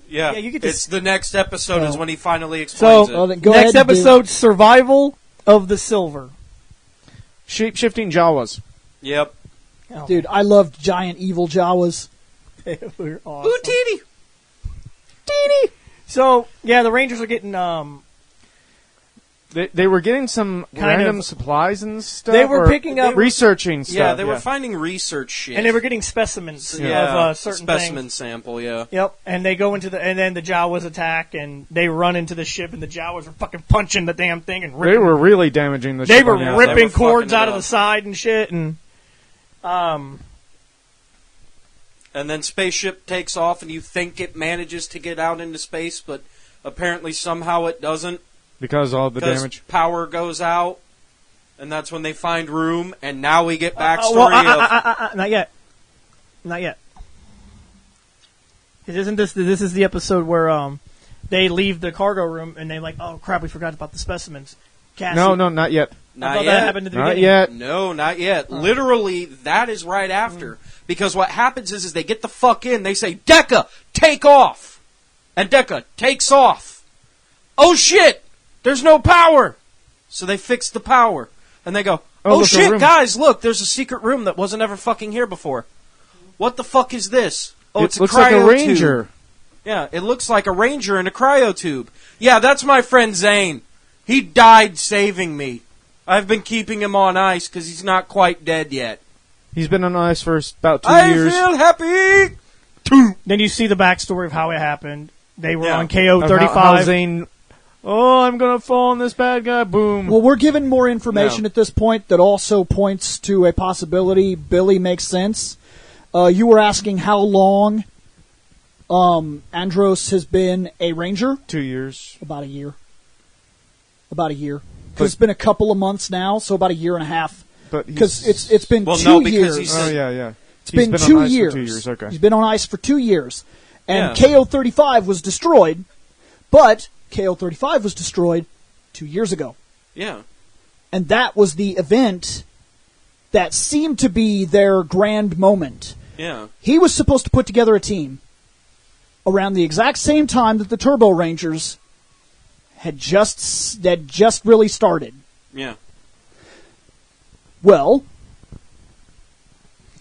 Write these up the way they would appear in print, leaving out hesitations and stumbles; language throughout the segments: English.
Yeah, you get to it's the next episode is when he finally explains so, it. next episode, Survival of the Silver. Shape-shifting Jawas. Yep. Oh. Dude, I loved giant evil Jawas. They were awesome. Ooh, teeny! Teeny! So, yeah, the Rangers are getting... They were getting some Kind random of- supplies and stuff. They were or picking up- researching stuff. Yeah, they were finding research shit. And they were getting specimens of certain specimen things. sample, yeah. Yep, and they go into and then the Jawas attack, and they run into the ship, and the Jawas are fucking punching the damn thing and ripping. They were really damaging the They ship. were on the outside. ripping They were cords fucking it out of up. the side and shit, and And then spaceship takes off, and you think it manages to get out into space, but apparently somehow it doesn't. Because of all the Because damage. power goes out, and that's when they find room, and now we get backstory of... not yet. Not yet. Isn't this is the episode where they leave the cargo room and they like, oh crap, we forgot about the specimens. Cassie, No, not yet. I Not thought yet. that happened at the Not beginning. yet. No, not yet. Literally, that is right after. Because what happens is they get the fuck in, they say, Dekka, take off! And Dekka takes off. Oh shit! There's no power! So they fix the power. And they go, oh there's a shit, room. guys, look, there's a secret room that wasn't ever fucking here before. What the fuck is this? Oh, It it's a looks like a cryo ranger. tube. Yeah, it looks like a ranger in a cryotube. Yeah, that's my friend Zhane. He died saving me. I've been keeping him on ice because he's not quite dead yet. He's been on ice for about 2 I years. feel happy! Then you see the backstory of how it happened. They were Yeah. on KO Of 35. how Zhane, I'm going to fall on this bad guy. Boom. Well, we're given more information No. at this point that also points to a possibility. Billy makes sense. You were asking how long Andros has been a ranger? 2 years. About a year. Because it's been a couple of months now, so about a year and a half. But Because it's been Well, 2 no, because years. he's- Oh, yeah. It's been, been on 2 ice for years. 2 years, okay. He's been on ice for 2 years. And Yeah. KO-35 was destroyed, but KO-35 was destroyed 2 years ago. Yeah. And that was the event that seemed to be their grand moment. Yeah. He was supposed to put together a team around the exact same time that the Turbo Rangers had just really started. Yeah. Well,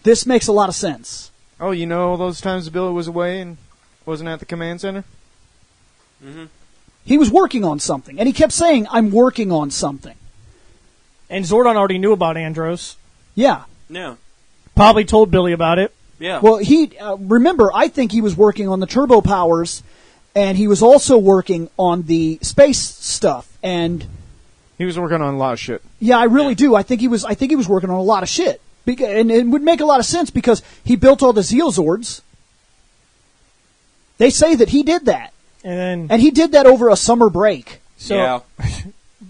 this makes a lot of sense. Oh, you know all those times Billy was away and wasn't at the command center? Mm-hmm. He was working on something, and he kept saying, I'm working on something. And Zordon already knew about Andros. Yeah. Yeah. Probably told Billy about it. Yeah. Well, remember, I think he was working on the turbo powers, and he was also working on the space stuff. And He was working on a lot of shit. yeah, I really do. I think he was working on a lot of shit. And it would make a lot of sense because he built all the Zeozords. They say that he did that. And And he did that over a summer break. so yeah.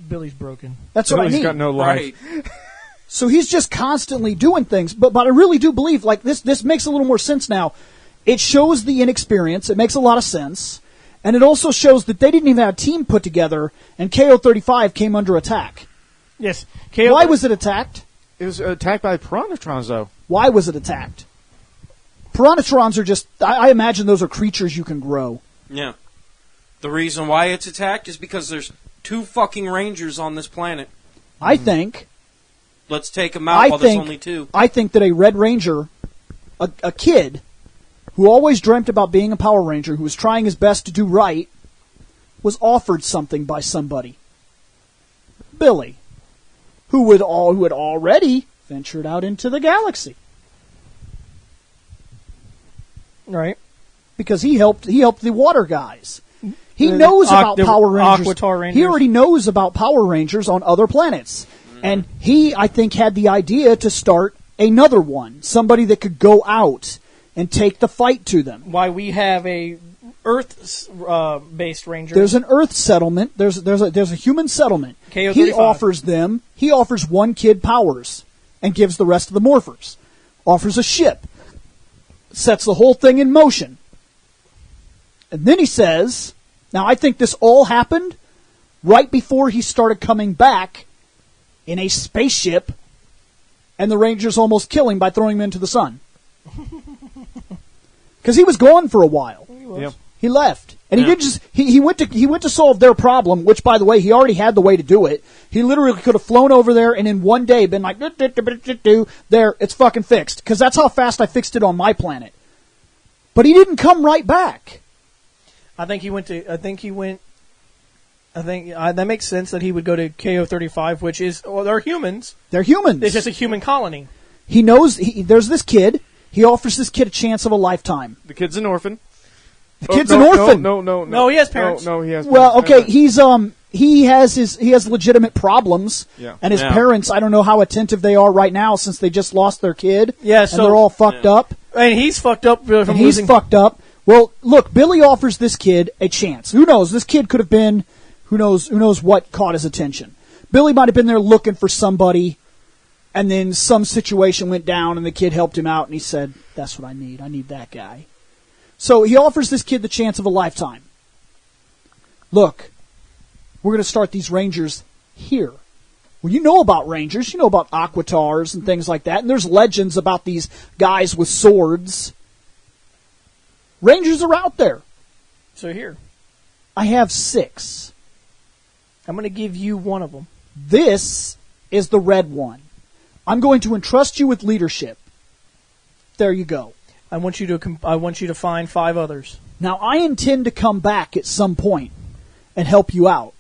Billy's broken. That's what I Billy's mean. got no life. Right. So he's just constantly doing things. But I really do believe, like, this makes a little more sense now. It shows the inexperience. It makes a lot of sense. And it also shows that they didn't even have a team put together, and KO-35 came under attack. Yes. KO Why was it attacked? It was attacked by Piranhatrons, though. Why was it attacked? Piranhatrons are just, I imagine those are creatures you can grow. Yeah. The reason why it's attacked is because there's 2 fucking rangers on this planet. I think Let's take them out while there's only 2. I think that a Red Ranger, a kid who always dreamt about being a Power Ranger, who was trying his best to do right, was offered something by somebody. Billy, who had already ventured out into the galaxy. Right. Because he helped the water guys. He The knows about the Power Rangers. Aquatar Rangers. He already knows about Power Rangers on other planets. And he, I think, had the idea to start another one. Somebody that could go out and take the fight to them. Why we have a Earth-based ranger. There's an Earth settlement. There's a human settlement. KO-35. He offers one kid powers and gives the rest of the morphers. Offers a ship. Sets the whole thing in motion. And then he says, now I think this all happened right before he started coming back in a spaceship, and the Rangers almost kill him by throwing him into the sun. Because he was gone for a while. He was. Yep. He left, and he didn't just. He went to solve their problem, which, by the way, he already had the way to do it. He literally could have flown over there and in one day been like, there, it's fucking fixed, because that's how fast I fixed it on my planet. But he didn't come right back. I think that makes sense that he would go to KO-35, which is, well, they're humans. They're humans. It's just a human colony. He knows there's this kid. He offers this kid a chance of a lifetime. The kid's an orphan. The kid's an orphan. No, he has parents. No, he has. Well, parents. okay, he has legitimate problems, and his parents, I don't know how attentive they are right now since they just lost their kid. Yeah, so and they're all fucked up. And he's fucked up from and losing. He's fucked up. Well, look, Billy offers this kid a chance. Who knows? This kid could have been, who knows what caught his attention. Billy might have been there looking for somebody, and then some situation went down, and the kid helped him out, and he said, "That's what I need. I need that guy." So he offers this kid the chance of a lifetime. Look, we're going to start these Rangers here. Well, you know about Rangers. You know about Aquatars and things like that. And there's legends about these guys with swords. Rangers are out there. So here. I have 6. I'm going to give you one of them. This is the red one. I'm going to entrust you with leadership. There you go. I want you to find 5 others. Now, I intend to come back at some point and help you out,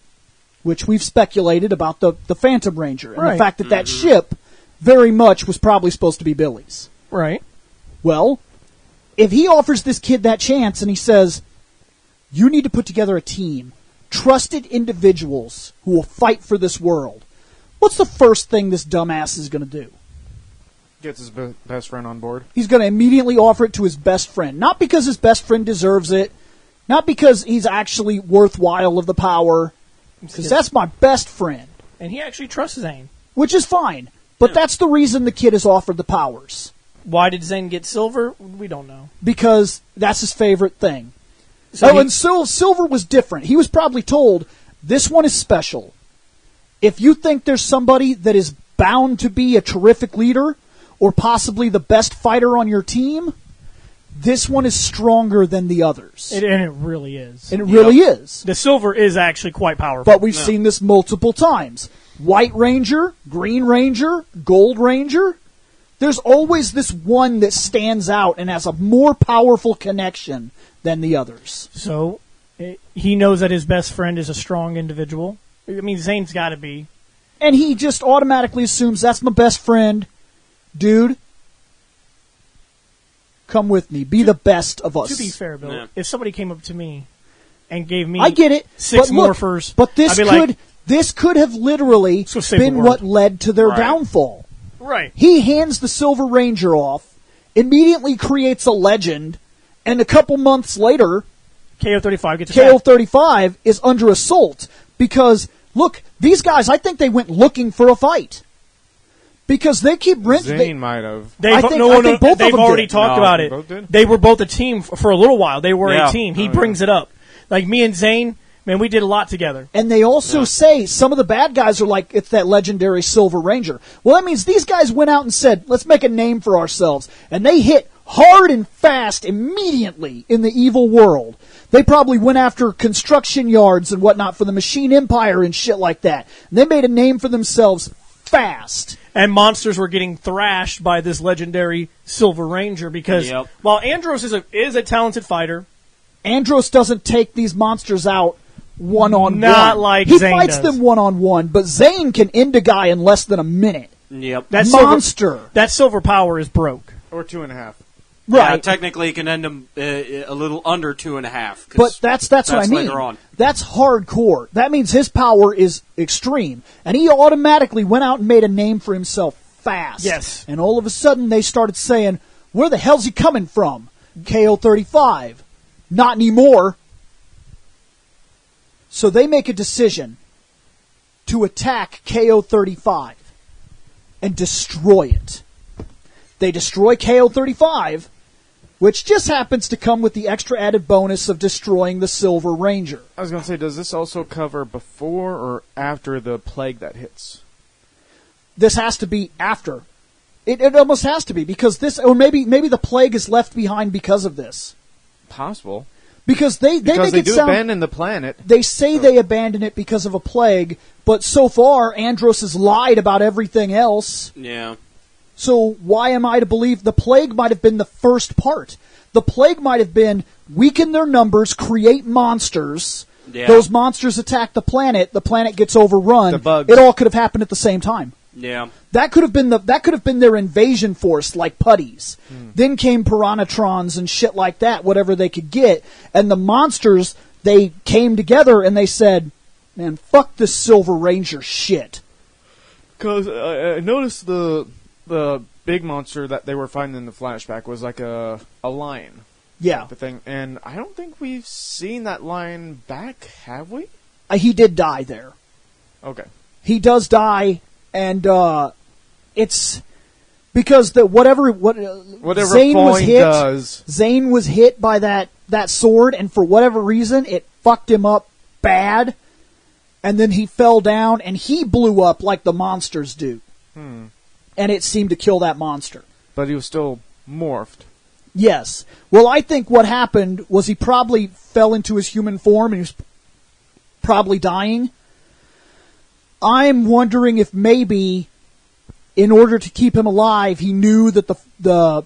which we've speculated about the Phantom Ranger and the fact that that ship very much was probably supposed to be Billy's. Right. Well, if he offers this kid that chance and he says, you need to put together a team, trusted individuals who will fight for this world, what's the first thing this dumbass is going to do? Gets his best friend on board. He's going to immediately offer it to his best friend. Not because his best friend deserves it, not because he's actually worthwhile of the power, because that's my best friend. And he actually trusts Zhane. Which is fine, but that's the reason the kid is offered the powers. Why did Zhane get silver? We don't know. Because that's his favorite thing. So and Silver was different. He was probably told, this one is special. If you think there's somebody that is bound to be a terrific leader, or possibly the best fighter on your team, this one is stronger than the others. And it really is. And it really is. The silver is actually quite powerful. But we've seen this multiple times. White Ranger, Green Ranger, Gold Ranger. There's always this one that stands out and has a more powerful connection than the others. So, he knows that his best friend is a strong individual. I mean, Zane's got to be. And he just automatically assumes, that's my best friend. Dude, come with me. Be the best of us. To be fair, Bill, if somebody came up to me and gave me I get it, 6 but look, morphers, but this could have literally been what led to their downfall. Right. He hands the Silver Ranger off, immediately creates a legend, and a couple months later, KO-35 gets KO-35 is under assault because, look, these guys, I think they went looking for a fight. Because they keep Zhane might have. They've already talked about it. They were both a team for a little while. They were a team. He brings it up. Like me and Zhane, man, we did a lot together. And they also say some of the bad guys are like, it's that legendary Silver Ranger. Well, that means these guys went out and said, let's make a name for ourselves. And they hit hard and fast immediately in the evil world. They probably went after construction yards and whatnot for the Machine Empire and shit like that. And they made a name for themselves fast. And monsters were getting thrashed by this legendary Silver Ranger because while Andros is a talented fighter, Andros doesn't take these monsters out one-on-one. Not like he Zhane fights does. them one-on-one, but Zhane can end a guy in less than a minute. Yep. That monster. That silver power is broke. Or 2.5. Right. Yeah, technically, it can end him a little under 2.5. But that's what I mean. Later on. That's hardcore. That means his power is extreme. And he automatically went out and made a name for himself fast. Yes. And all of a sudden, they started saying, where the hell's he coming from? KO-35. Not anymore. So they make a decision to attack KO-35 and destroy it. They destroy KO-35, which just happens to come with the extra added bonus of destroying the Silver Ranger. I was going to say, does this also cover before or after the plague that hits? This has to be after. It almost has to be, because this, or maybe the plague is left behind because of this. Possible. Because they make it sound... abandon the planet. They say they abandon it because of a plague, but so far, Andros has lied about everything else. Yeah. So why am I to believe the plague might have been the first part? The plague might have been weaken their numbers, create monsters. Yeah. Those monsters attack the planet gets overrun. The bugs. It all could have happened at the same time. Yeah. That could have been their invasion force, like putties. Then came Piranhatrons and shit like that, whatever they could get. And the monsters, they came together and they said, man, fuck this Silver Ranger shit. Because I noticed the big monster that they were fighting in the flashback was like a lion. Yeah. Thing. And I don't think we've seen that lion back, have we? He did die there. Okay. He does die, and it's because whatever Zhane was hit. Zhane was hit by that sword, and for whatever reason, it fucked him up bad. And then he fell down, and he blew up like the monsters do. And it seemed to kill that monster. But he was still morphed. Yes. Well, I think what happened was he probably fell into his human form, and he was probably dying. I'm wondering if maybe, in order to keep him alive, he knew that the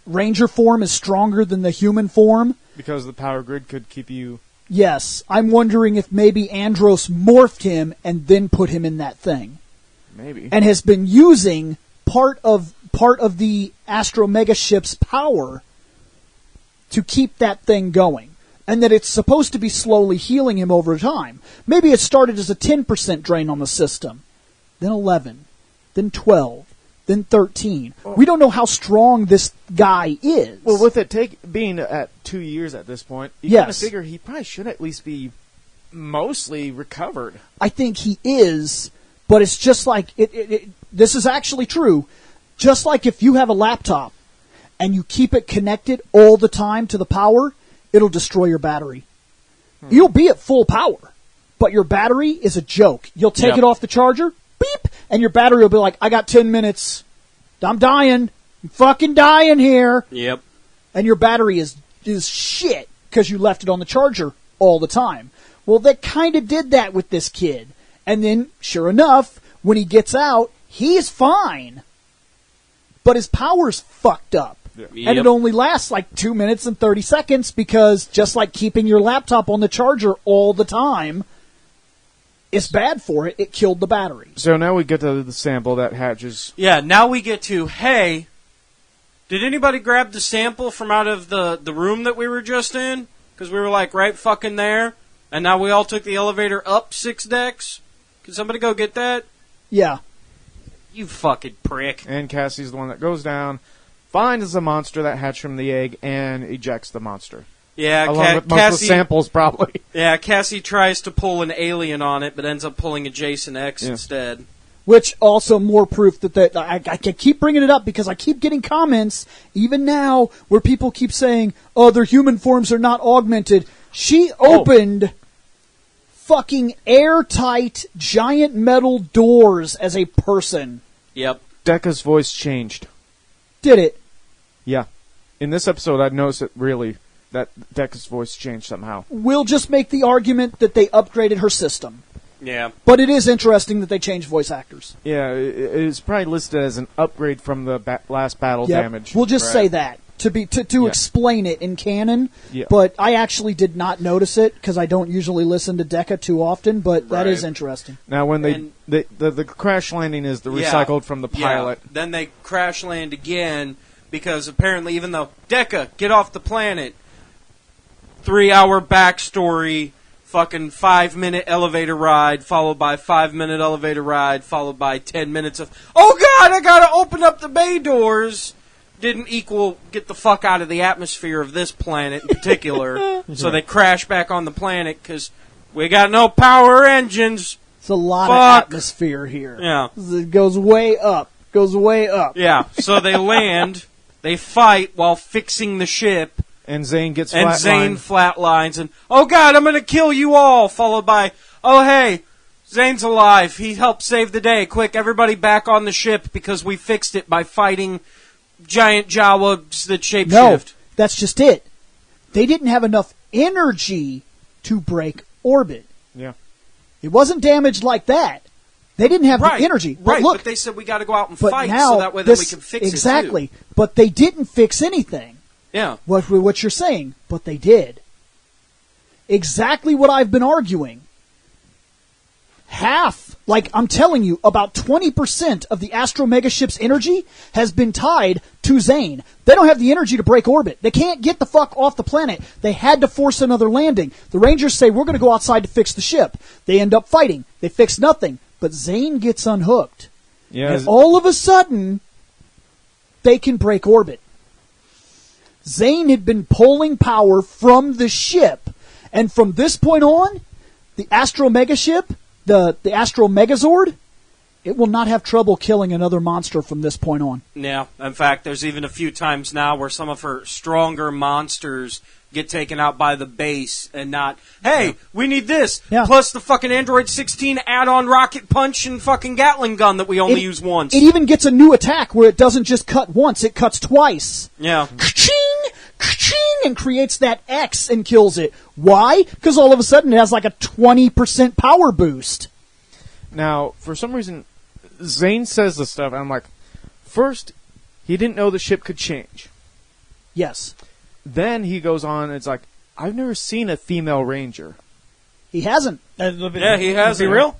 Ranger form is stronger than the human form. Because the power grid could keep you... Yes. I'm wondering if maybe Andros morphed him and then put him in that thing. Maybe. And has been using part of the Astro Mega ship's power to keep that thing going. And that it's supposed to be slowly healing him over time. Maybe it started as a 10% drain on the system, then 11, then 12, then 13. We don't know how strong this guy is. Well, with it being at 2 years at this point, you kind of figure he probably should at least be mostly recovered. I think he is, but it's just like, this is actually true. Just like if you have a laptop and you keep it connected all the time to the power, it'll destroy your battery. You'll be at full power, but your battery is a joke. You'll take it off the charger, beep, and your battery will be like, I got 10 minutes. I'm dying. I'm fucking dying here. Yep. And your battery is shit because you left it on the charger all the time. Well, they kind of did that with this kid. And then, sure enough, when he gets out, he's fine. But his power's fucked up. Yeah. And it only lasts like 2 minutes and 30 seconds because just like keeping your laptop on the charger all the time is bad for it. It killed the battery. So now we get to the sample that hatches. Yeah, now we get to, hey, did anybody grab the sample from out of the room that we were just in? Because we were like right fucking there. And now we all took the elevator up 6 decks. Can somebody go get that? Yeah. You fucking prick. And Cassie's the one that goes down, finds the monster that hatched from the egg, and ejects the monster. Yeah, along with most of the samples, probably. Yeah, Cassie tries to pull an alien on it, but ends up pulling a Jason X instead. Which also more proof that I keep bringing it up because I keep getting comments, even now, where people keep saying, oh, their human forms are not augmented. She opened fucking airtight giant metal doors as a person. Yep. Decca's voice changed. Did it? Yeah. In this episode, I noticed it really, that Decca's voice changed somehow. We'll just make the argument that they upgraded her system. Yeah. But it is interesting that they changed voice actors. Yeah, it's probably listed as an upgrade from the last battle damage. We'll just say that to explain it in canon. Yeah. But I actually did not notice it because I don't usually listen to Decca too often, but that is interesting. Now, when the crash landing is the recycled from the pilot. Yeah. Then they crash land again because apparently even though, Decca, get off the planet, 3-hour backstory, fucking 5-minute elevator ride, followed by 5-minute elevator ride, followed by 10 minutes of, oh god, I gotta open up the bay doors, didn't equal get the fuck out of the atmosphere of this planet in particular. So they crash back on the planet because we got no power engines. It's a lot of atmosphere here. Yeah. It goes way up. Yeah, so they land, they fight while fixing the ship. And Zhane gets flatlined. And Zhane flatlines, and, oh god, I'm gonna kill you all, followed by, oh hey, Zane's alive, he helped save the day, quick, everybody back on the ship because we fixed it by fighting giant Jawas that shapeshift. No, that's just it. They didn't have enough energy to break orbit. Yeah. It wasn't damaged like that. They didn't have the energy. But look, but they said we got to go out and but fight now so that way then we can fix exactly. it too. But they didn't fix anything. Yeah. What you're saying, but they did. Exactly what I've been arguing. Half, like I'm telling you, about 20% of the Astro Mega ship's energy has been tied to Zhane. They don't have the energy to break orbit. They can't get the fuck off the planet. They had to force another landing. The Rangers say, we're going to go outside to fix the ship. They end up fighting. They fix nothing. But Zhane gets unhooked. Yeah, and all of a sudden, they can break orbit. Zhane had been pulling power from the ship. And from this point on, the Astro Mega ship, the Astro Megazord, it will not have trouble killing another monster from this point on. Yeah. In fact, there's even a few times now where some of her stronger monsters get taken out by the base and not, hey, we need this. Yeah. Plus the fucking Android 16 add-on rocket punch and fucking Gatling gun that we only use once. It even gets a new attack where it doesn't just cut once, it cuts twice. Yeah. Ka-ching! Ka-ching! And creates that X and kills it. Why? Because all of a sudden it has like a 20% power boost. Now, for some reason, Zhane says this stuff, and I'm like, first, he didn't know the ship could change. Yes. Then he goes on, and it's like, I've never seen a female ranger. He hasn't. Yeah, he has. Be real?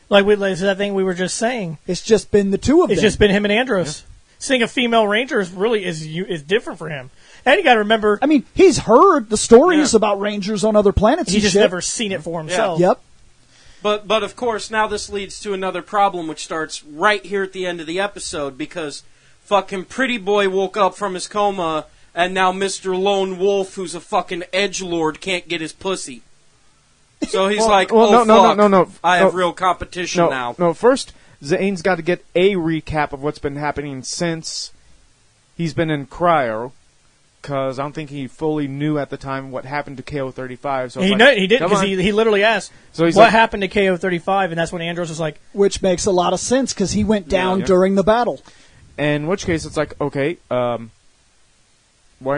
Like that thing we were just saying. It's just been the two of them. It's just been him and Andros. Yeah. Seeing a female ranger is different for him. And you got to remember, I mean, he's heard the stories about rangers on other planets. He's just never seen it for himself. Yeah. Yep. But of course, now this leads to another problem, which starts right here at the end of the episode, because fucking Pretty Boy woke up from his coma, and now Mr. Lone Wolf, who's a fucking edgelord, can't get his pussy. So he's like, no, I have real competition now. No, first, Zane's got to get a recap of what's been happening since he's been in cryo, because I don't think he fully knew at the time what happened to KO-35. So he didn't, because he literally asked, what happened to KO-35, and that's when Andros was like... Which makes a lot of sense, because he went down during the battle. In which case, it's like, okay, why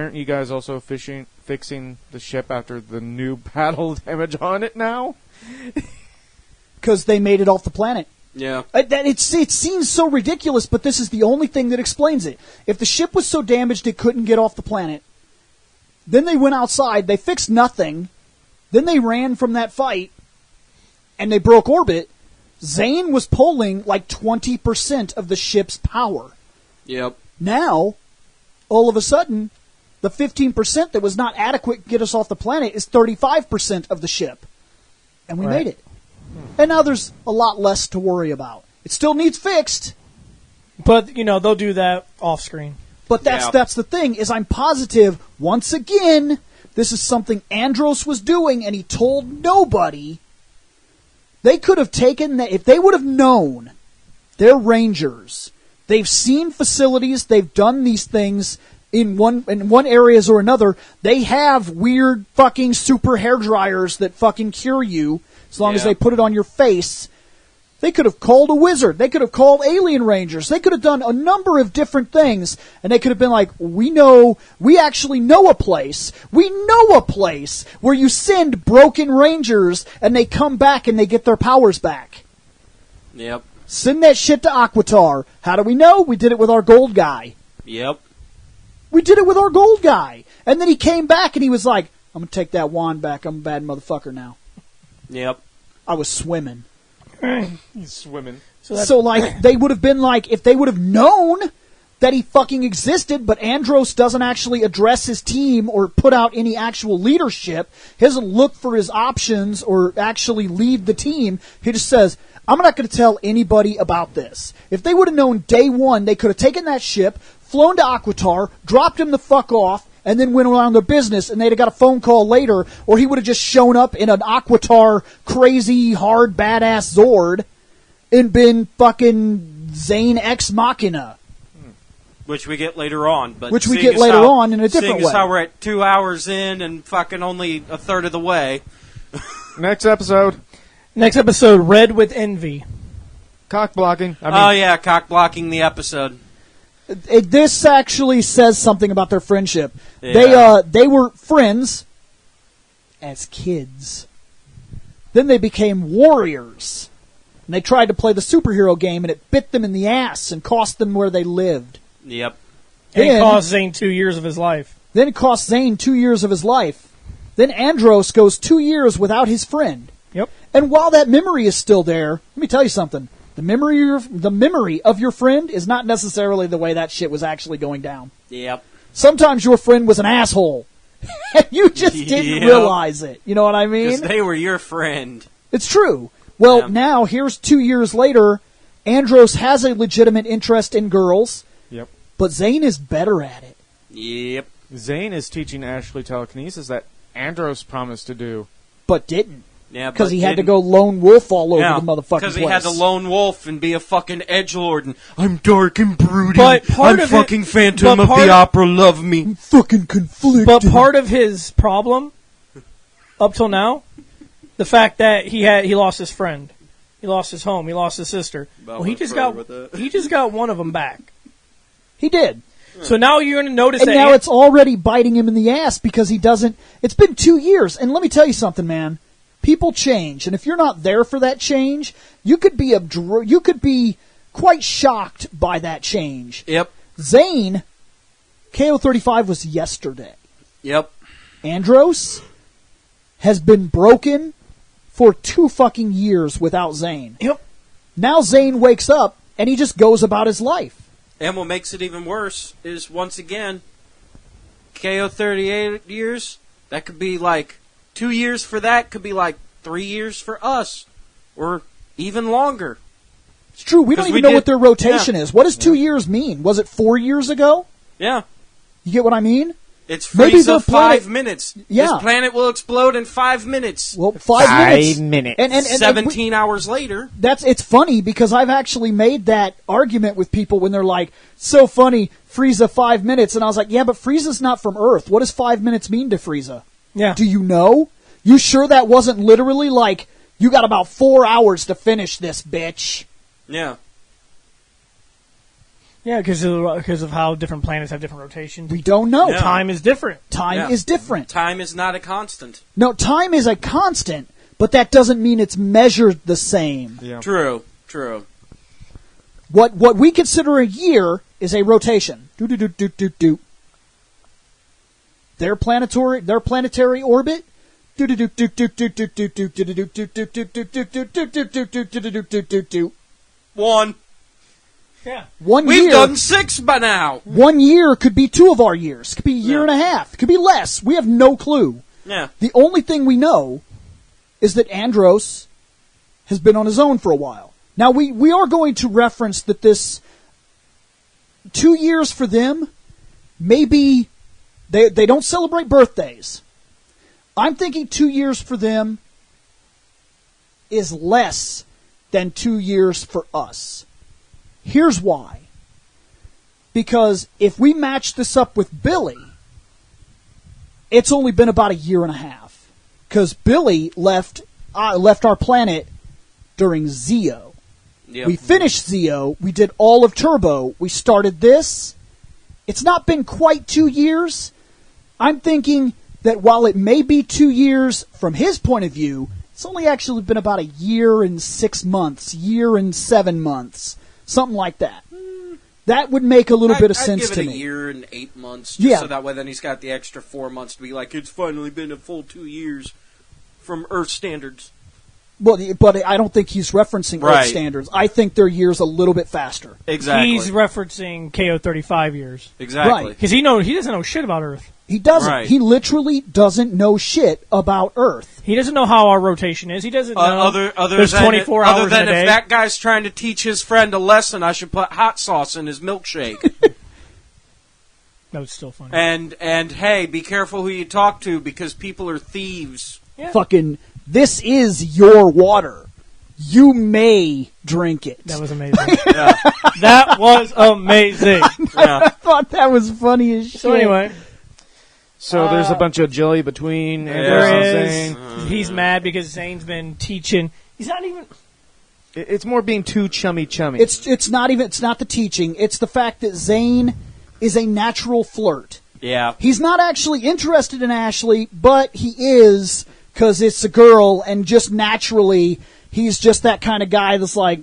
aren't you guys also fixing the ship after the new battle damage on it now? Because they made it off the planet. Yeah. It seems so ridiculous, but this is the only thing that explains it. If the ship was so damaged it couldn't get off the planet, then they went outside, they fixed nothing, then they ran from that fight, and they broke orbit. Zhane was pulling like 20% of the ship's power. Yep. Now, all of a sudden, the 15% that was not adequate to get us off the planet is 35% of the ship. And we made it. And now there's a lot less to worry about. It still needs fixed. But, they'll do that off screen. But that's the thing, is I'm positive, once again, this is something Andros was doing, and he told nobody. They could have taken that, if they would have known, they're Rangers. They've seen facilities, they've done these things in one areas or another. They have weird fucking super hair dryers that fucking cure you. As long as they put it on your face. They could have called a wizard. They could have called alien rangers. They could have done a number of different things. And they could have been like, we actually know a place. We know a place where you send broken rangers and they come back and they get their powers back. Yep. Send that shit to Aquitar. How do we know? We did it with our gold guy. Yep. We did it with our gold guy. And then he came back and he was like, I'm going to take that wand back. I'm a bad motherfucker now. Yep. I was swimming. He's swimming. So they would have been like, if they would have known that he fucking existed, but Andros doesn't actually address his team or put out any actual leadership, he doesn't look for his options or actually lead the team, he just says, I'm not going to tell anybody about this. If they would have known day one, they could have taken that ship, flown to Aquitar, dropped him the fuck off, and then went around their business, and they'd have got a phone call later, or he would have just shown up in an Aquitar crazy, hard, badass Zord and been fucking Zhane Ex Machina. Which we get later on. But which we get later on in a different way. Seeing as how we're at 2 hours in and fucking only a third of the way. Next episode, Red with Envy. Cock blocking. Cock blocking the episode. This actually says something about their friendship. Yeah. They were friends, as kids. Then they became warriors. And they tried to play the superhero game, and it bit them in the ass and cost them where they lived. Yep. And it cost Zhane 2 years of his life. Then it cost Zhane 2 years of his life. Then Andros goes 2 years without his friend. Yep. And while that memory is still there, let me tell you something. The memory of your friend is not necessarily the way that shit was actually going down. Yep. Sometimes your friend was an asshole. And you just didn't realize it. You know what I mean? Because they were your friend. It's true. Well, now, here's 2 years later, Andros has a legitimate interest in girls. Yep. But Zhane is better at it. Yep. Zhane is teaching Ashley telekinesis that Andros promised to do. But didn't. Yeah, because he had to go lone wolf all over the motherfucking place. Because he had to lone wolf and be a fucking edgelord and I'm dark and brooding. But I'm fucking Phantom of the Opera, love me. I'm fucking conflicted. But part of his problem, up till now, the fact that he lost his friend, he lost his home, he lost his sister. Well, he just got one of them back. He did. So now you're going to notice and now it's already biting him in the ass because he doesn't. It's been 2 years, and let me tell you something, man. People change, and if you're not there for that change, you could be quite shocked by that change. Yep. Zhane, KO35 was yesterday. Yep. Andros has been broken for 2 fucking years without Zhane. Yep. Now Zhane wakes up, and he just goes about his life. And what makes it even worse is, once again, KO 38 years, that could be like 2 years for that, could be like 3 years for us, or even longer. It's true. We don't even know what their rotation is. What does 2 years mean? Was it 4 years ago? Yeah. You get what I mean? It's Frieza 5 minutes. Yeah. This planet will explode in 5 minutes. Well, 5 minutes. And 17 hours later. It's funny because I've actually made that argument with people when they're like, so funny, Frieza 5 minutes. And I was like, yeah, but Frieza's not from Earth. What does 5 minutes mean to Frieza? Yeah. Do you know? You sure that wasn't literally like, you got about 4 hours to finish this, bitch? Yeah. Yeah, because of how different planets have different rotations. We don't know. Yeah. Time is different. Time is different. Time is not a constant. No, time is a constant, but that doesn't mean it's measured the same. Yeah. True. What we consider a year is a rotation. Their planetary orbit. One. Yeah. We've done 6 by now. 1 year could be 2 of our years. Could be a year and a half. Could be less. We have no clue. Yeah. The only thing we know is that Andros has been on his own for a while. Now, we are going to reference that this 2 years for them, maybe they don't celebrate birthdays. I'm thinking 2 years for them is less than 2 years for us. Here's why. Because if we match this up with Billy, it's only been about a year and a half. Because Billy left our planet during Zeo. Yep. We finished Zeo. We did all of Turbo. We started this. It's not been quite 2 years. I'm thinking that while it may be 2 years from his point of view, it's only actually been about a year and 6 months, year and 7 months. Something like that. That would make a little bit of sense to me. I'd give it a year and 8 months, just so that way then he's got the extra 4 months to be like, it's finally been a full 2 years from Earth standards. Well, but I don't think he's referencing Earth standards. I think their years a little bit faster. Exactly. He's referencing KO 35 years. Exactly. Right. Because he doesn't know shit about Earth. He doesn't. Right. He literally doesn't know shit about Earth. He doesn't know how our rotation is. He doesn't know there's than 24 hours Other than in a day. if that guy's trying to teach his friend a lesson, I should put hot sauce in his milkshake. That was still funny. And hey, be careful who you talk to because people are thieves. Yeah. Fucking, this is your water. You may drink it. That was amazing. Yeah. That was amazing. I thought that was funny as shit. So anyway. So there's a bunch of jelly between There Andros and is. Zhane. He's mad because Zane's been teaching. He's not even... It's more being too chummy. It's not the teaching. It's the fact that Zhane is a natural flirt. Yeah. He's not actually interested in Ashley, but he is because it's a girl, and just naturally, he's just that kind of guy that's like,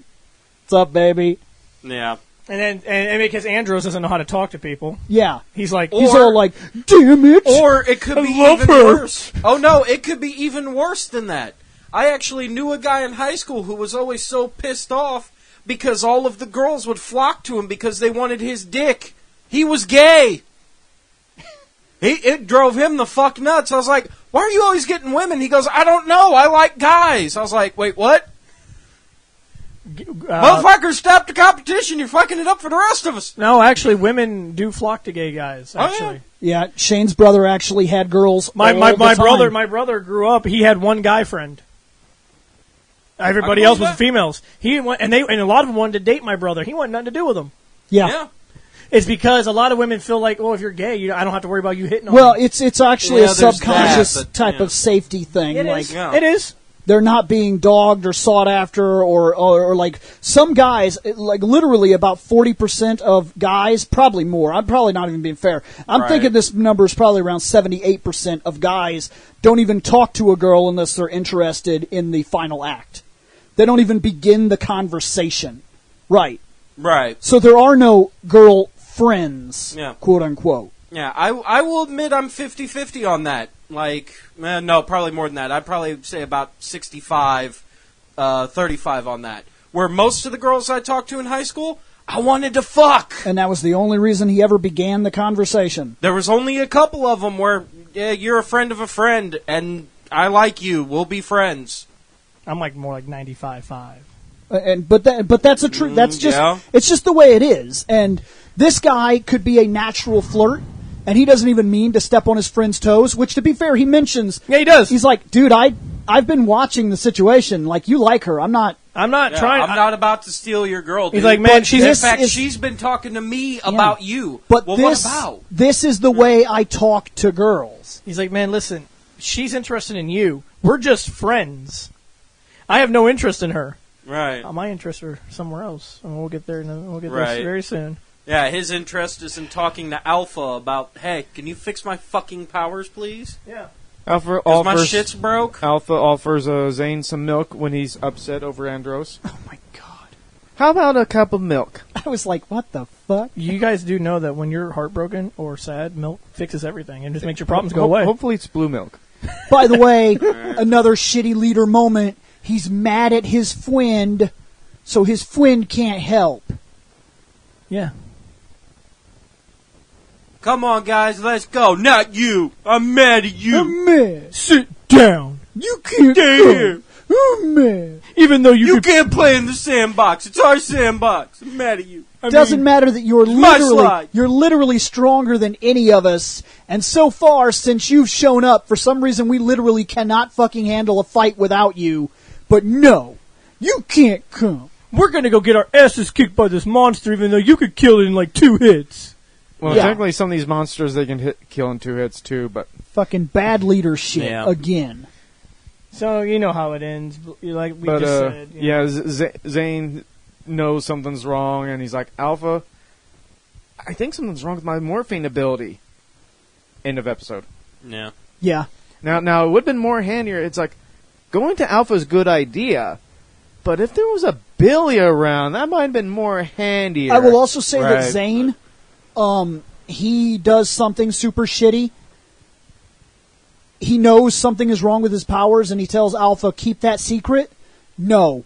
"What's up, baby?" Yeah. And because Andros doesn't know how to talk to people. Yeah. He's like, he's all like, "Damn it." Or it could be even worse. Oh, no, it could be even worse than that. I actually knew a guy in high school who was always so pissed off because all of the girls would flock to him because they wanted his dick. He was gay. It drove him the fuck nuts. I was like, why are you always getting women? He goes, I don't know. I like guys. I was like, wait, what? Motherfuckers, stop the competition. You're fucking it up for the rest of us. No, actually, women do flock to gay guys, actually. Oh, yeah, Shane's brother actually had girls My all the time. My brother grew up, he had one guy friend. Everybody else was females. He went, and a lot of them wanted to date my brother. He wanted nothing to do with them. Yeah. It's because a lot of women feel like, oh, if you're gay, I don't have to worry about you hitting on Well, me. it's actually a subconscious that, but, type of safety thing. It like is. Yeah. It is. They're not being dogged or sought after, or like some guys, like literally about 40% of guys, probably more. I'm probably not even being fair. I'm thinking this number is probably around 78% of guys don't even talk to a girl unless they're interested in the final act. They don't even begin the conversation. Right. Right. So there are no girl friends, quote unquote. Yeah, I will admit I'm 50-50 on that. Like, no, probably more than that. I'd probably say about 65, 35 on that. Where most of the girls I talked to in high school, I wanted to fuck. And that was the only reason he ever began the conversation. There was only a couple of them where, yeah, you're a friend of a friend, and I like you. We'll be friends. I'm like more like 95.5. But that's a true. That's just it's just the way it is. And this guy could be a natural flirt, and he doesn't even mean to step on his friend's toes. Which, to be fair, he mentions. Yeah, he does. He's like, dude, I've been watching the situation. Like, you like her. I'm not trying. I'm not about to steal your girl. Dude. He's like, man, she's been talking to me about you. But well, this, what about? This is the way I talk to girls. He's like, man, listen, she's interested in you. We're just friends. I have no interest in her. Right. My interests are somewhere else, and we'll get there. We'll get there very soon. Yeah, his interest is in talking to Alpha about, hey, can you fix my fucking powers, please? Yeah. Alpha offers, my shit's broke. Alpha offers Zhane some milk when he's upset over Andros. Oh my god! How about a cup of milk? I was like, what the fuck? You guys do know that when you're heartbroken or sad, milk fixes everything and just makes your problems go away. Hopefully, it's blue milk. By the way, another shitty leader moment. He's mad at his friend, so his friend can't help. Yeah. Come on, guys, let's go. Not you. I'm mad at you. I'm mad. Sit down. You can't stay here. I'm mad. Even though you can't play in the sandbox. It's our sandbox. I'm mad at you. Doesn't matter that you're literally stronger than any of us. And so far, since you've shown up, for some reason we literally cannot fucking handle a fight without you. But no, you can't come. We're going to go get our asses kicked by this monster, even though you could kill it in like 2 hits. Well, technically some of these monsters they can kill in 2 hits too, but... Fucking bad leadership again. So, you know how it ends, like we just said. Yeah, Zhane knows something's wrong, and he's like, Alpha, I think something's wrong with my morphine ability. End of episode. Yeah. Yeah. Now it would have been more handier. It's like, going to Alpha's a good idea, but if there was a Billy around, that might have been more handier. I will also say that Zhane, he does something super shitty. He knows something is wrong with his powers, and he tells Alpha, keep that secret. No.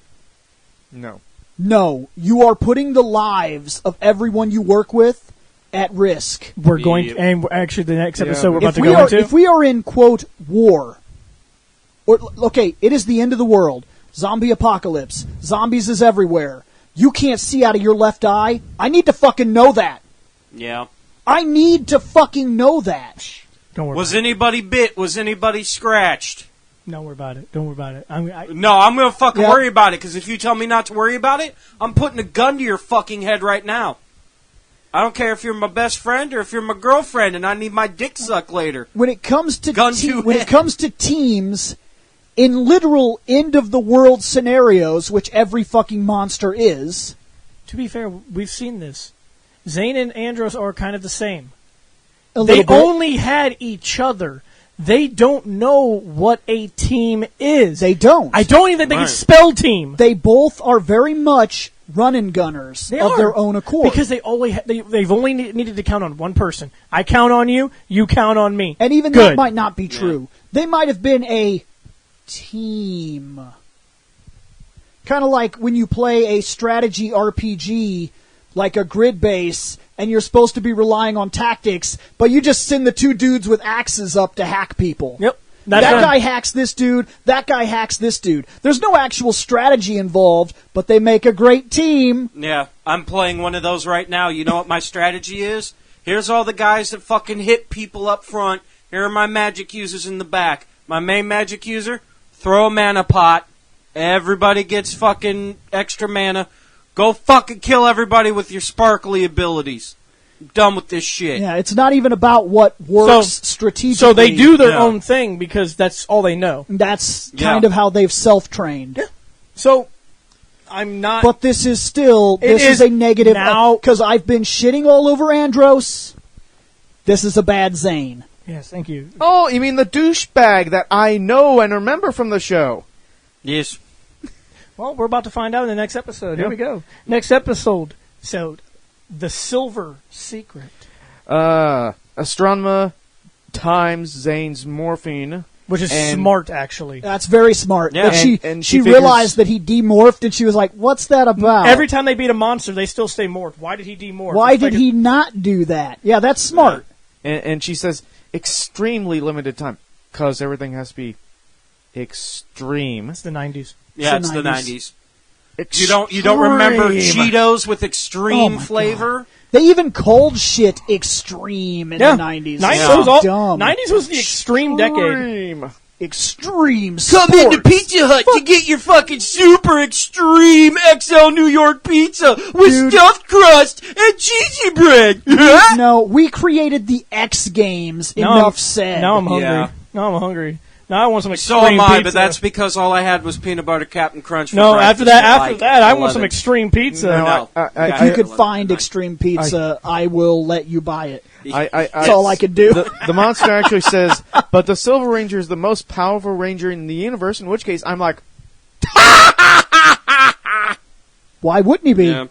You are putting the lives of everyone you work with at risk. We're going to, and actually the next episode we're about to go into. If we are in, quote, war, okay, it is the end of the world. Zombie apocalypse. Zombies is everywhere. You can't see out of your left eye. I need to fucking know that. Yeah. I need to fucking know that. Don't worry. Was anybody bit? Was anybody scratched? Don't worry about it. Don't worry about it. I'm going to fucking worry about it, because if you tell me not to worry about it, I'm putting a gun to your fucking head right now. I don't care if you're my best friend or if you're my girlfriend and I need my dick sucked later. When it comes to teams, in literal end-of-the-world scenarios, which every fucking monster is... To be fair, we've seen this. Zhane and Andros are kind of the same. They only had each other. They don't know what a team is. They don't. I don't even think they can spell team. They both are very much run-and gunners of their own accord. Because they've only needed to count on one person. I count on you, you count on me. And even that might not be true. They might have been a team. Kind of like when you play a strategy RPG, like a grid base, and you're supposed to be relying on tactics, but you just send the two dudes with axes up to hack people. Yep. That guy hacks this dude, that guy hacks this dude. There's no actual strategy involved, but they make a great team. Yeah, I'm playing one of those right now. You know what my strategy is? Here's all the guys that fucking hit people up front. Here are my magic users in the back. My main magic user, throw a mana pot. Everybody gets fucking extra mana. Go fucking kill everybody with your sparkly abilities. I'm done with this shit. Yeah, it's not even about what works strategically. So they do their own thing because that's all they know. That's kind of how they've self-trained. Yeah. So I'm not... But this is still... This is a negative... Now... Because I've been shitting all over Andros. This is a bad Zhane. Yes, thank you. Oh, you mean the douchebag that I know and remember from the show? Yes. Well, we're about to find out in the next episode. Here we go. Next episode. So, The Silver Secret. Astronomer times Zhane's morphine. Which is smart, actually. That's very smart. Yeah. But she realized that he demorphed, and she was like, what's that about? Every time they beat a monster, they still stay morphed. Why did he demorph? Why did he not do that? Yeah, that's smart. And she says, extremely limited time. Because everything has to be extreme. It's the 90s. Yeah, it's the 90s. You don't remember Cheetos with extreme flavor? God. They even called shit extreme in the 90s. 90s was the extreme decade. Extreme Come sports. into Pizza Hut to get your fucking super extreme XL New York pizza with stuffed crust and cheesy bread. No, we created the X Games. Enough said. Now I'm hungry. Yeah. Now I'm hungry. Now I want some extreme So am I, pizza. but that's because all I had was peanut butter Captain Crunch. For after breakfast that, I want 11. some extreme pizza. No. If you could find extreme pizza, I will let you buy it. That's all I could do. The monster actually says, but the Silver Ranger is the most powerful ranger in the universe, in which case I'm like, why wouldn't he be? Yeah.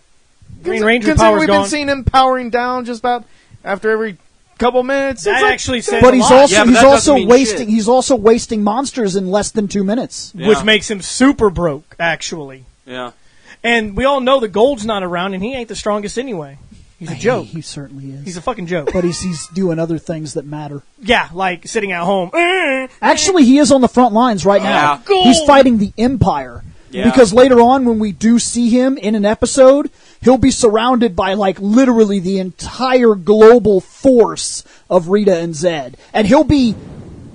Green Ranger considering power's we've gone. been seeing him powering down just about after every couple minutes. That actually says But a he's lot. also Yeah, but he's that also doesn't mean wasting shit. he's also wasting monsters in less than 2 minutes. Yeah. Which makes him super broke, actually. Yeah. And we all know the Gold's not around, and he ain't the strongest anyway. He's a joke. He certainly is. He's a fucking joke. But he's doing other things that matter. Yeah, like sitting at home. Actually, he is on the front lines right now. Gold! He's fighting the Empire. Yeah. Because later on, when we do see him in an episode, he'll be surrounded by, like, literally the entire global force of Rita and Zed. And he'll be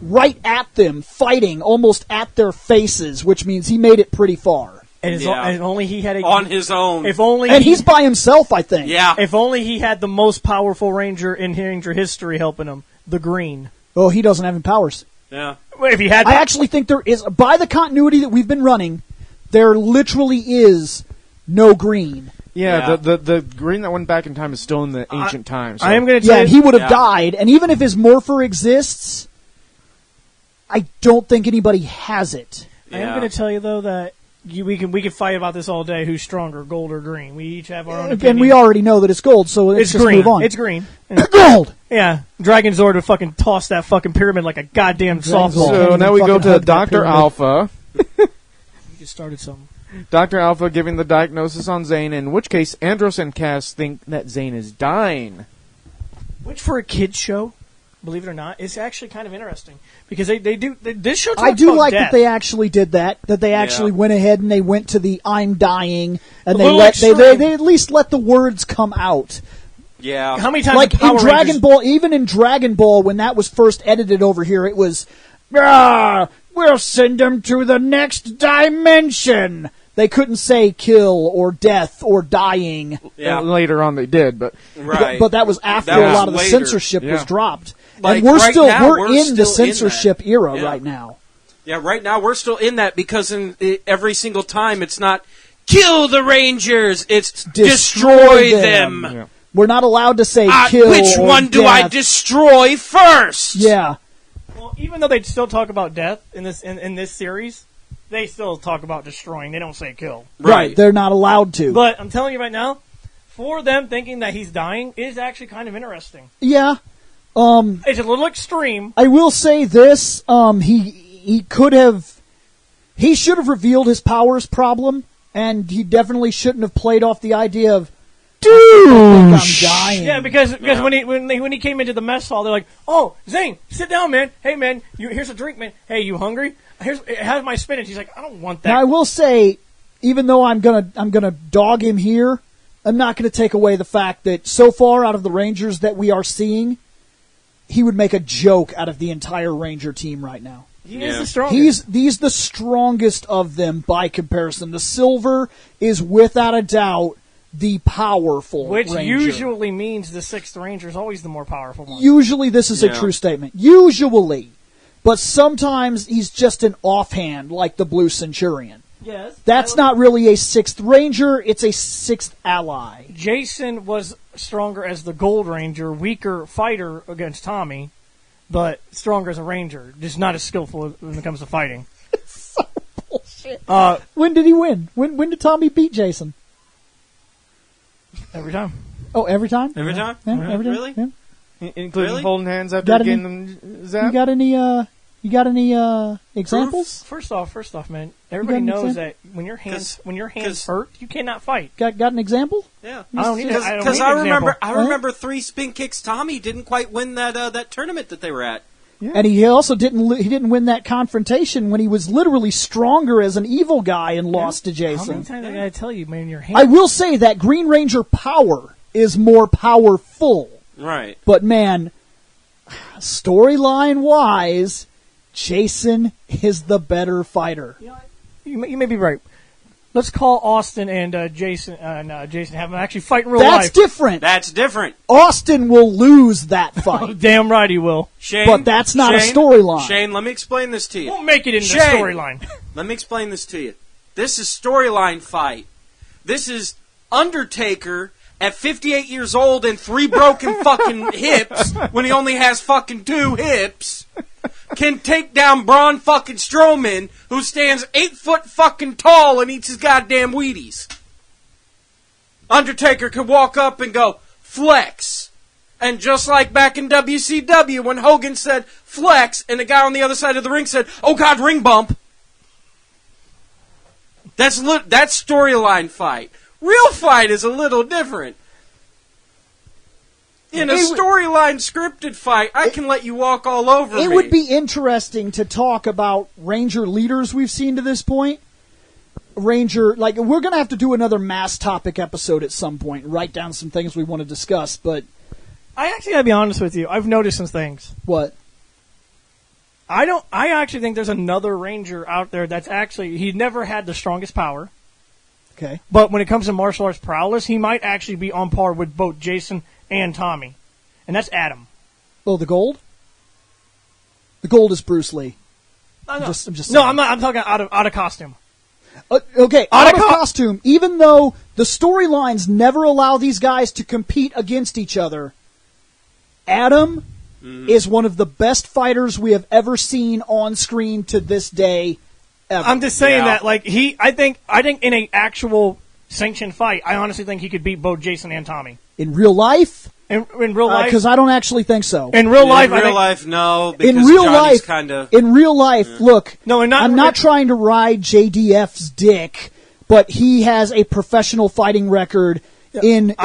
right at them, fighting almost at their faces, which means he made it pretty far. And if only he had on his own. If only And he's by himself, I think. Yeah. If only he had the most powerful Ranger in Ranger history helping him, the Green. Oh, he doesn't have any powers. Yeah. If he had, I actually think there is, by the continuity that we've been running, there literally is no Green. Yeah, the green that went back in time is still in the ancient times. So. I am going to Yeah, tell and you, he would have died. And even if his morpher exists, I don't think anybody has it. I am going to tell you though that we can fight about this all day. Who's stronger, Gold or Green? We each have our own opinion. And we already know that it's gold, so let's It's just green. move on. It's green. Gold! Yeah, Dragon Zord would fucking toss that fucking pyramid like a goddamn Dragon softball. Zord. So now we go Fucking to hug that Dr. pyramid. Alpha. You just started something. Dr. Alpha giving the diagnosis on Zhane, in which case Andros and Cass think that Zhane is dying. Which for a kids show, believe it or not, is actually kind of interesting because they do this show. I talks do about like death. that they actually did that. That they actually went ahead and they went to the "I'm dying" and A they little let extreme. they at least let the words come out. Yeah. How many times Like have Power in Dragon Rangers- Ball, even in Dragon Ball, when that was first edited over here, it was, we'll send them to the next dimension. They couldn't say kill or death or dying. Yeah. And later on they did, but Right. But that was after That a was lot of the later. censorship was Yeah. dropped. Like, and we're right still now, we're in still the censorship that. era Yeah. right now. Yeah, right now we're still in that because every single time it's not kill the Rangers, it's destroy them. Yeah. We're not allowed to say kill. Which or one do death. I destroy first? Yeah. Well, even though they still talk about death in this series, they still talk about destroying. They don't say kill. Right. They're not allowed to. But I'm telling you right now, for them thinking that he's dying is actually kind of interesting. Yeah. It's a little extreme. I will say this. He should have revealed his powers problem, and he definitely shouldn't have played off the idea of, I'm dying. Yeah, because when he came into the mess hall, they're like, "Oh, Zhane, sit down, man. Hey, man, here's a drink, man. Hey, you hungry? How's my spinach?" He's like, "I don't want that." Now I will say, even though I'm gonna dog him here, I'm not gonna take away the fact that so far out of the Rangers that we are seeing, he would make a joke out of the entire Ranger team right now. He is the strongest. He's the strongest of them by comparison. The Silver is without a doubt the powerful Which Ranger. usually means the 6th Ranger is always the more powerful one. Usually this is a true statement. Usually. But sometimes he's just an offhand, like the Blue Centurion. Yes. That's not really a 6th Ranger, it's a 6th ally. Jason was stronger as the Gold Ranger, weaker fighter against Tommy, but stronger as a Ranger. Just not as skillful when it comes to fighting. So bullshit. Uh, When did he win? When did Tommy beat Jason? Every time. Oh, every time? Every time? Yeah, every time. Really? Yeah. Including Really? holding hands after Got getting them zapped? You got any examples? First off, man, everybody You got an knows that when your hands hurt, you cannot fight. Got an example? Yeah. I don't need Because an example. I remember 3 spin kicks Tommy didn't quite win that tournament that they were at. Yeah. And he also didn't win that confrontation when he was literally stronger as an evil guy and lost to How many Jason. times I gotta tell you, man, your hands... I will say that Green Ranger power is more powerful. Right. But man, storyline wise, Jason is the better fighter. You may be right. Let's call Austin and Jason have them actually fight in real That's life. different. That's different. Austin will lose that fight. Damn right he will. Shane, But that's not a Shane, storyline. Shane, let me explain this to you. Won't make it into the Shane. storyline. Let me explain this to you. This is storyline fight. This is Undertaker at 58 years old and 3 broken fucking hips when he only has fucking 2 hips can take down Braun fucking Strowman who stands 8 foot fucking tall and eats his goddamn Wheaties. Undertaker can walk up and go, flex. And just like back in WCW when Hogan said flex and the guy on the other side of the ring said, oh God, ring bump. That's storyline fight. Real fight is a little different. In a storyline scripted fight, I can let you walk all over me. It would be interesting to talk about Ranger leaders we've seen to this point. We're going to have to do another mass topic episode at some point and write down some things we want to discuss, but... I actually gotta be honest with you. I've noticed some things. What? I actually think there's another Ranger out there that's actually... He never had the strongest power. Okay. But when it comes to martial arts prowess, he might actually be on par with both Jason and Tommy. And that's Adam. Oh, the gold? The gold is Bruce Lee. No, I'm just saying. no, I'm not. I'm talking out of costume. Okay, out of costume, even though the storylines never allow these guys to compete against each other, Adam is one of the best fighters we have ever seen on screen to this day ever. I'm just saying that, like, I think in an actual sanctioned fight, I honestly think he could beat both Jason and Tommy. In real life? In real life? Because I don't actually think so. In real life, no. Because in real Johnny's life, kinda, in real life, look, No, and I'm not trying to ride JDF's dick, but he has a professional fighting record in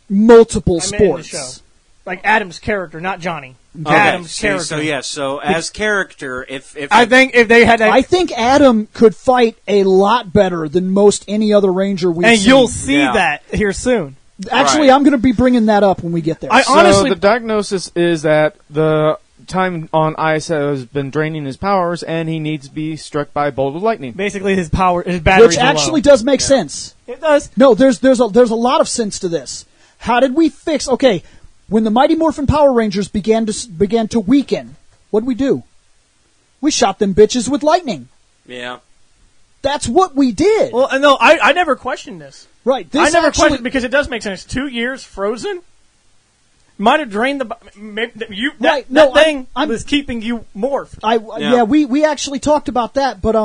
multiple sports. In the show. Like Adam's character, not Johnny. Okay, Adam's character. So as character, if I think if they had, I think Adam could fight a lot better than most any other Ranger we've and seen. you'll see that here soon. Actually, I'm going to be bringing that up when we get there. So the diagnosis is that the time on ice has been draining his powers, and he needs to be struck by a bolt of lightning. Basically, his battery, which actually does make sense. It does. No, there's a lot of sense to this. How did we fix? Okay, when the Mighty Morphin Power Rangers began to weaken, what did we do? We shot them bitches with lightning. Yeah. That's what we did. Well, no, I never questioned this. Right. I never questioned because it does make sense. 2 years frozen. Might have drained the... Right, that thing was keeping you morphed. We actually talked about that, but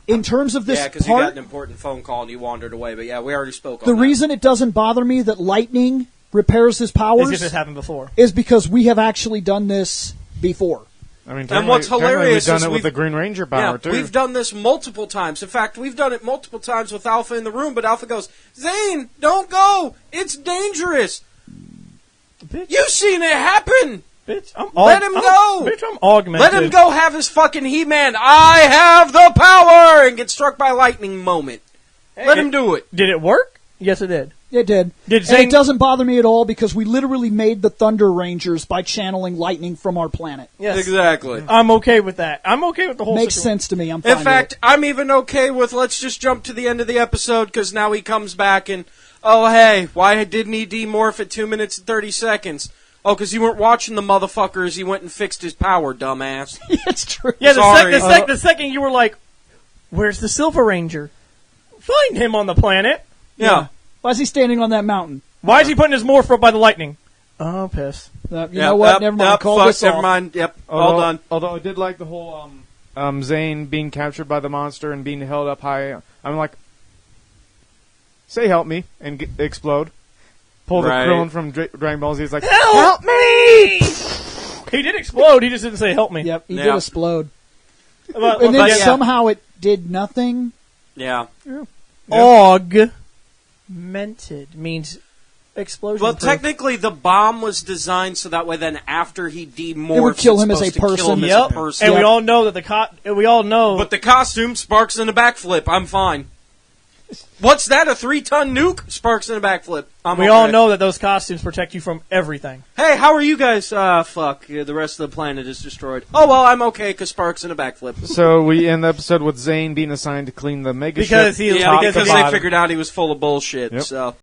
in terms of this Yeah, because you got an important phone call and you wandered away. But yeah, we already spoke on the that. reason it doesn't bother me that lightning repairs his powers As if it happened before. is because we have actually done this before. I mean, and what's hilarious we've is done it with the Green Ranger power, too. We've done this multiple times. In fact, we've done it multiple times with Alpha in the room, but Alpha goes, Zhane, don't go! It's dangerous! Bitch. You've seen it happen! Bitch, Let him go! Bitch, I'm augmented. Let him go have his fucking He-Man, I have the power! And get struck by lightning moment. Let him do it. Did it work? Yes, it did. It did. And it doesn't bother me at all because we literally made the Thunder Rangers by channeling lightning from our planet. Yes. Exactly. I'm okay with that. I'm okay with the whole Makes situation. sense to me. I'm fine In fact, with it. I'm even okay with let's just jump to the end of the episode because now he comes back and, oh, hey, why didn't he demorph at 2 minutes and 30 seconds? Oh, because you weren't watching the motherfuckers. He went and fixed his power, dumbass. It's true. Yeah, Sorry. the second you were like, where's the Silver Ranger? Find him on the planet. Yeah. Why is he standing on that mountain? Why is he putting his morph up by the lightning? Oh, piss. You know what? Never mind. Call this never off. mind. Yep. All done. Although I did like the whole Zhane being captured by the monster and being held up high. I'm like, say help me and explode. Pull the Krillin from Dragon Ball Z. He's like, help me! He did explode. He just didn't say help me. Yep, he did explode. And then somehow it did nothing. Yeah. Augmented means explosion. Well, technically, the bomb was designed so that way. Then, after he demorphs, it would kill him as a kill person. him as a person. And we all know that we all know. But the costume sparks in a backflip. I'm fine. What's that? A 3-ton nuke? Sparks in a backflip. We all know that those costumes protect you from everything. Hey, how are you guys? Fuck. The rest of the planet is destroyed. Oh, well, I'm okay because sparks in a backflip. So we end the episode with Zhane being assigned to clean the mega ship. Because they figured out he was full of bullshit. Yep. So